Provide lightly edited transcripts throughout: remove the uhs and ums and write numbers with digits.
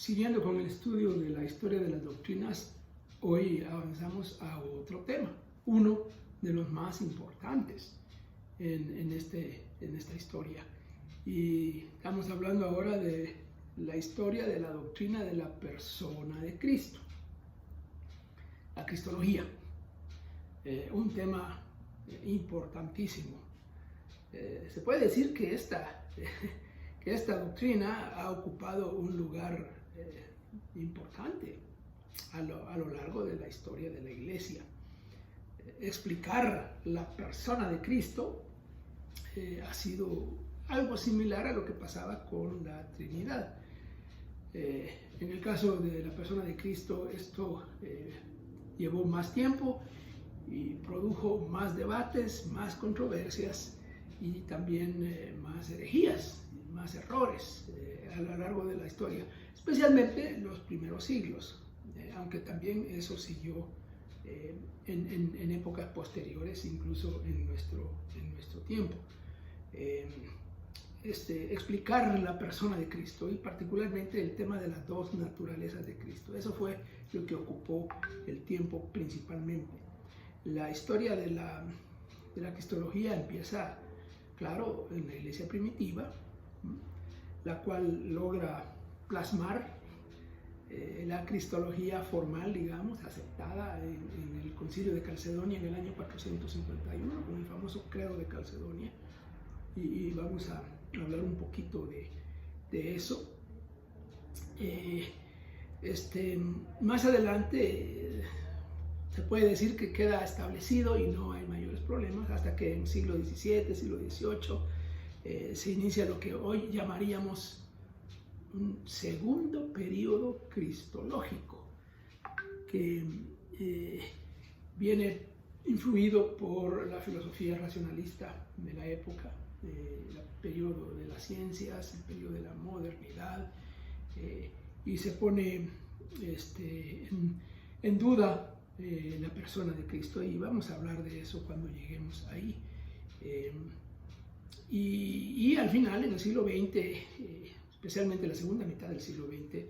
Siguiendo con el estudio de la historia de las doctrinas, hoy avanzamos a otro tema, uno de los más importantes en esta historia. Y estamos hablando ahora de la historia de la doctrina de la persona de Cristo, la cristología, un tema importantísimo. Se puede decir que esta doctrina ha ocupado un lugar importante a lo largo de la historia de la Iglesia. Explicar la persona de Cristo ha sido algo similar a lo que pasaba con la Trinidad. En el caso de la persona de Cristo, esto llevó más tiempo y produjo más debates, más controversias y también más herejías, más errores a lo largo de la historia, especialmente en los primeros siglos, aunque también eso siguió en épocas posteriores, incluso en nuestro tiempo. Explicar la persona de Cristo y particularmente el tema de las dos naturalezas de Cristo, eso fue lo que ocupó el tiempo principalmente. La historia de la cristología empieza, claro, en la iglesia primitiva, la cual logra plasmar la cristología formal, digamos, aceptada en el Concilio de Calcedonia en el año 451, con el famoso Credo de Calcedonia, y vamos a hablar un poquito de eso. Más adelante se puede decir que queda establecido y no hay mayores problemas hasta que en el siglo XVII, siglo XVIII, se inicia lo que hoy llamaríamos un segundo periodo cristológico, que viene influido por la filosofía racionalista de la época, el periodo de las ciencias, el periodo de la modernidad, y se pone en duda la persona de Cristo, y vamos a hablar de eso cuando lleguemos ahí. Y al final, en el siglo XX, especialmente en la segunda mitad del siglo XX,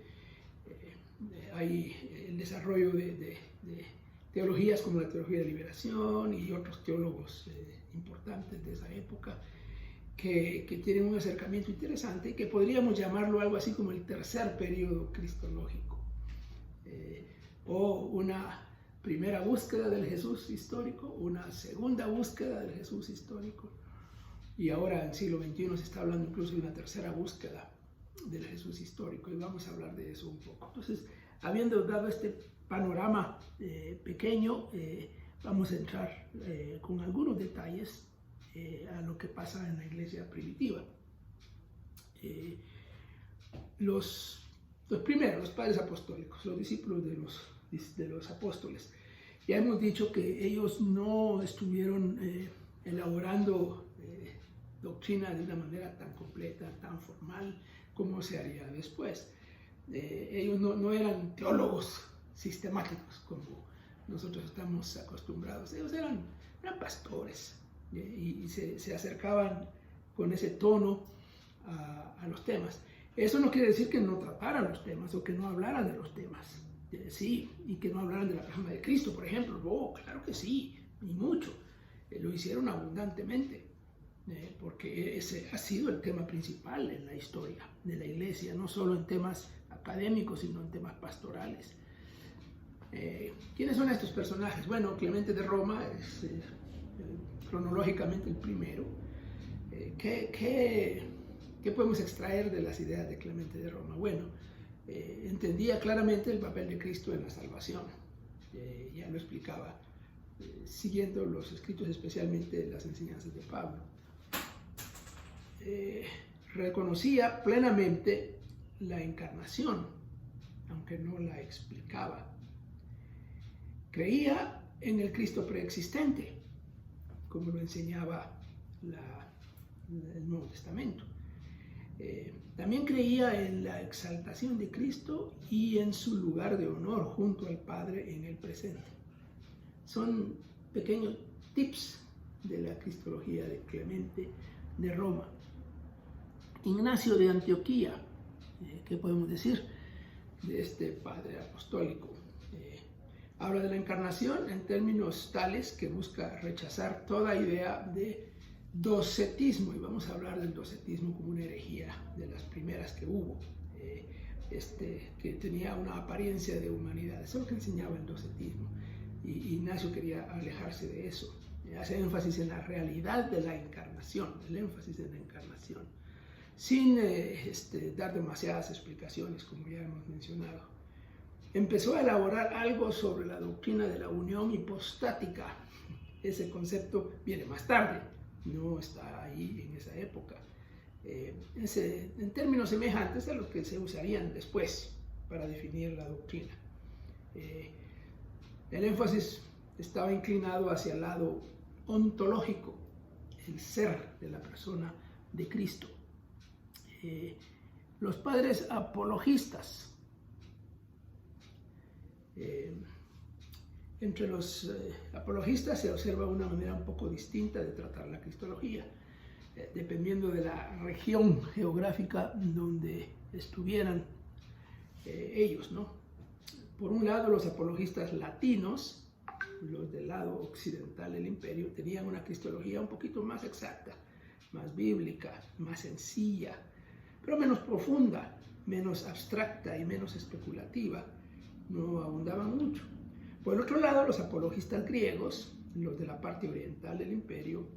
hay el desarrollo de teologías como la teología de liberación y otros teólogos importantes de esa época que tienen un acercamiento interesante, que podríamos llamarlo algo así como el tercer periodo cristológico, o una primera búsqueda del Jesús histórico, una segunda búsqueda del Jesús histórico, y ahora en el siglo XXI se está hablando incluso de una tercera búsqueda del Jesús histórico, y vamos a hablar de eso un poco. Entonces, habiendo dado este panorama pequeño, vamos a entrar con algunos detalles a lo que pasa en la iglesia primitiva. Los primeros, los padres apostólicos, los discípulos de los apóstoles, ya hemos dicho que ellos no estuvieron elaborando doctrina de una manera tan completa, tan formal, como se haría después. Ellos no eran teólogos sistemáticos como nosotros estamos acostumbrados. Ellos eran pastores y se acercaban con ese tono a los temas. Eso no quiere decir que no trataran los temas o que no hablaran de los temas. Sí, y que no hablaran de la persona de Cristo, por ejemplo. No, claro que sí, y mucho. Lo hicieron abundantemente, porque ese ha sido el tema principal en la historia de la iglesia, no solo en temas académicos, sino en temas pastorales. ¿Quiénes son estos personajes? Bueno, Clemente de Roma es cronológicamente el primero. ¿Qué podemos extraer de las ideas de Clemente de Roma? Bueno, entendía claramente el papel de Cristo en la salvación. Ya lo explicaba, siguiendo los escritos, especialmente las enseñanzas de Pablo. Reconocía plenamente la encarnación, aunque no la explicaba. Creía en el Cristo preexistente, como lo enseñaba el Nuevo Testamento. También creía en la exaltación de Cristo y en su lugar de honor junto al Padre en el presente. Son pequeños tips de la cristología de Clemente de Roma. Ignacio de Antioquía, ¿qué podemos decir? de este padre apostólico. Habla de la encarnación en términos tales que busca rechazar toda idea de docetismo, y vamos a hablar del docetismo como una herejía de las primeras que hubo, que tenía una apariencia de humanidad. Eso es lo que enseñaba el docetismo, y Ignacio quería alejarse de eso. Hace énfasis en la realidad de la encarnación, el énfasis en la encarnación, sin dar demasiadas explicaciones, como ya hemos mencionado. Empezó a elaborar algo sobre la doctrina de la unión hipostática. Ese concepto viene más tarde, no está ahí en esa época. En términos semejantes a los que se usarían después para definir la doctrina. El énfasis estaba inclinado hacia el lado ontológico, el ser de la persona de Cristo. Los padres apologistas, entre los apologistas se observa una manera un poco distinta de tratar la cristología, dependiendo de la región geográfica donde estuvieran ellos, ¿no? Por un lado, los apologistas latinos, los del lado occidental del imperio, tenían una cristología un poquito más exacta, más bíblica, más sencilla, pero menos profunda, menos abstracta y menos especulativa. No abundaban mucho. Por el otro lado, los apologistas griegos, los de la parte oriental del imperio,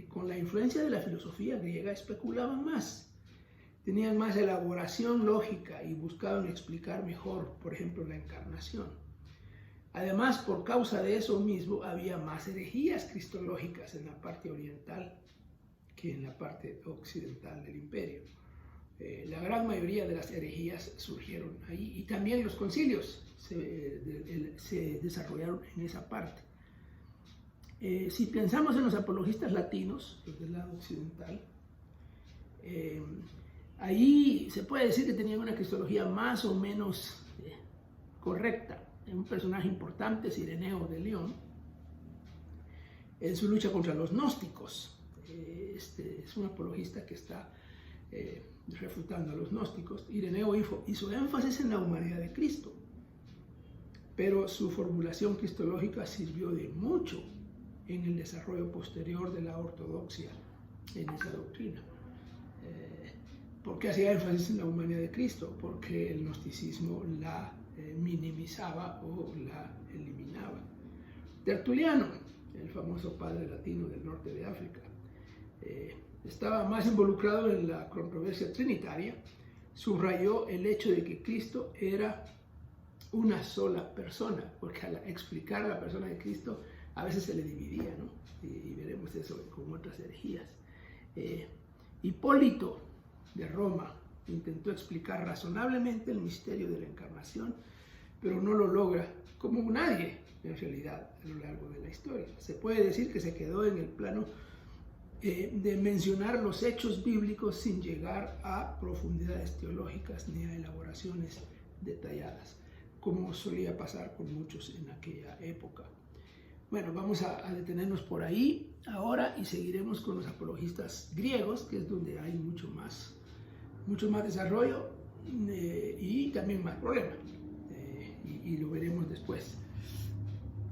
con la influencia de la filosofía griega, especulaban más. Tenían más elaboración lógica y buscaban explicar mejor, por ejemplo, la encarnación. Además, por causa de eso mismo, había más herejías cristológicas en la parte oriental que en la parte occidental del imperio. La gran mayoría de las herejías surgieron ahí, y también los concilios se desarrollaron en esa parte. Si pensamos en los apologistas latinos, los del lado occidental, ahí se puede decir que tenían una cristología más o menos correcta. Un personaje importante es Ireneo de León, en su lucha contra los gnósticos. Es un apologista que está refutando a los gnósticos. Ireneo hizo énfasis en la humanidad de Cristo, pero su formulación cristológica sirvió de mucho en el desarrollo posterior de la ortodoxia en esa doctrina. ¿Por qué hacía énfasis en la humanidad de Cristo? Porque el gnosticismo la minimizaba o la eliminaba. Tertuliano, el famoso padre latino del norte de África, estaba más involucrado en la controversia trinitaria. Subrayó el hecho de que Cristo era una sola persona, porque al explicar a la persona de Cristo a veces se le dividía, ¿no? Y veremos eso con otras herejías. Hipólito de Roma intentó explicar razonablemente el misterio de la encarnación, pero no lo logra, como nadie en realidad a lo largo de la historia. Se puede decir que se quedó en el plano de mencionar los hechos bíblicos sin llegar a profundidades teológicas ni a elaboraciones detalladas, como solía pasar con muchos en aquella época. Bueno, vamos a detenernos por ahí ahora y seguiremos con los apologistas griegos, que es donde hay mucho más desarrollo y también más problemas, y lo veremos después.